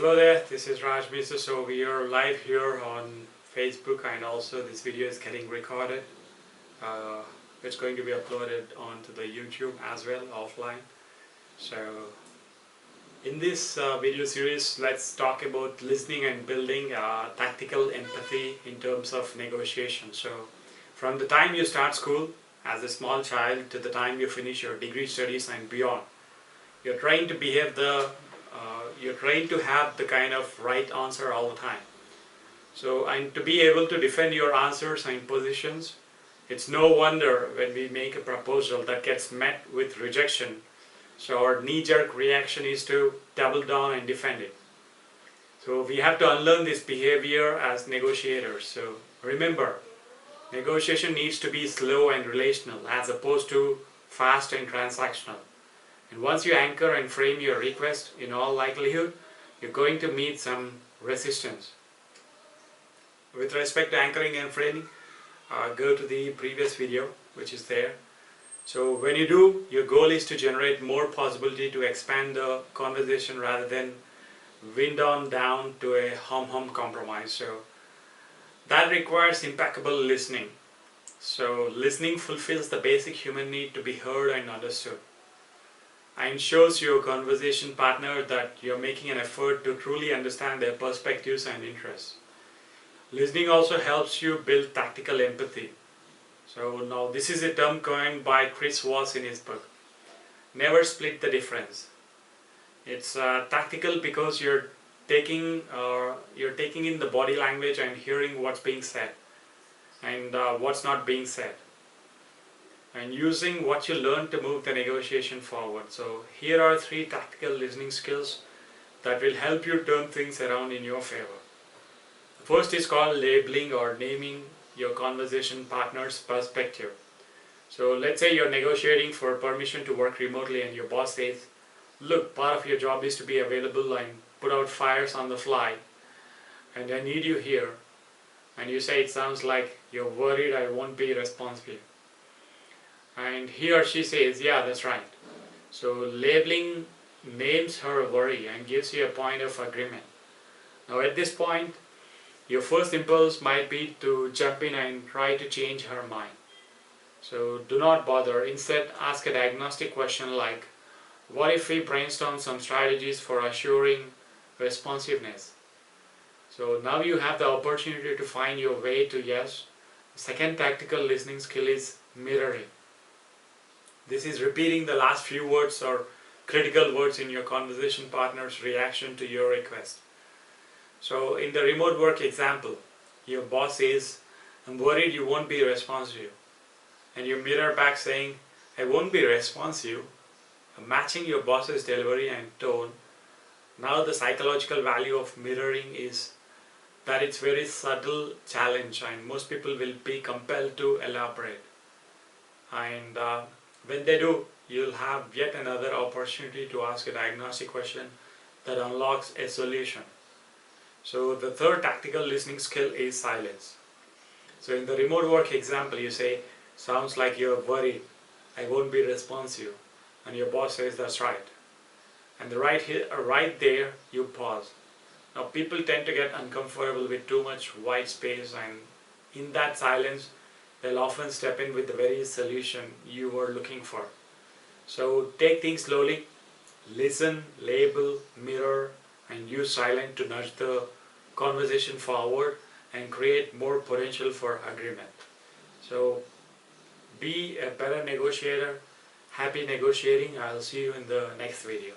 Hello there, this is Raj Misa. So we are live here on Facebook, and also this video is getting recorded. Uh, it's going to be uploaded onto the YouTube as well, offline. So in this video series, let's talk about listening and building tactical empathy in terms of negotiation. So from the time you start school as a small child to the time you finish your degree studies and beyond, you're trained to you're trained to have the kind of right answer all the time. So, and to be able to defend your answers and positions, it's no wonder when we make a proposal that gets met with rejection. So our knee-jerk reaction is to double down and defend it. So we have to unlearn this behavior as negotiators. So remember, negotiation needs to be slow and relational as opposed to fast and transactional. And once you anchor and frame your request, in all likelihood, you're going to meet some resistance. With respect to anchoring and framing, go to the previous video, which is there. So when you do, your goal is to generate more possibility to expand the conversation rather than wind on down to a hum-hum compromise. So that requires impeccable listening. So listening fulfills the basic human need to be heard and understood, and shows your conversation partner that you're making an effort to truly understand their perspectives and interests. Listening also helps you build tactical empathy. So now this is a term coined by Chris Voss in his book. Never split the difference. It's tactical because you're taking in the body language and hearing what's being said and what's not being said, and using what you learn to move the negotiation forward. So here are 3 tactical listening skills that will help you turn things around in your favor. The first is called labeling or naming your conversation partner's perspective. So let's say you're negotiating for permission to work remotely and your boss says, look, part of your job is to be available and put out fires on the fly, and I need you here. And you say, it sounds like you're worried I won't be responsible. And he or she says, yeah, that's right. So labeling names her worry and gives you a point of agreement. Now at this point, your first impulse might be to jump in and try to change her mind. So do not bother. Instead, ask a diagnostic question like, what if we brainstorm some strategies for assuring responsiveness? So now you have the opportunity to find your way to yes. The second tactical listening skill is mirroring. This is repeating the last few words or critical words in your conversation partner's reaction to your request. So in the remote work example, your boss says, I'm worried you won't be responsive. And you mirror back saying, I won't be responsive, matching your boss's delivery and tone. Now the psychological value of mirroring is that it's very subtle challenge and most people will be compelled to elaborate. And when they do, you'll have yet another opportunity to ask a diagnostic question that unlocks a solution. So the third tactical listening skill is silence. So in the remote work example, you say, sounds like you're worried, I won't be responsive. And your boss says, that's right. And right there, you pause. Now people tend to get uncomfortable with too much white space, and in that silence, they'll often step in with the very solution you were looking for. So take things slowly, listen, label, mirror, and use silence to nudge the conversation forward and create more potential for agreement. So be a better negotiator. Happy negotiating. I'll see you in the next video.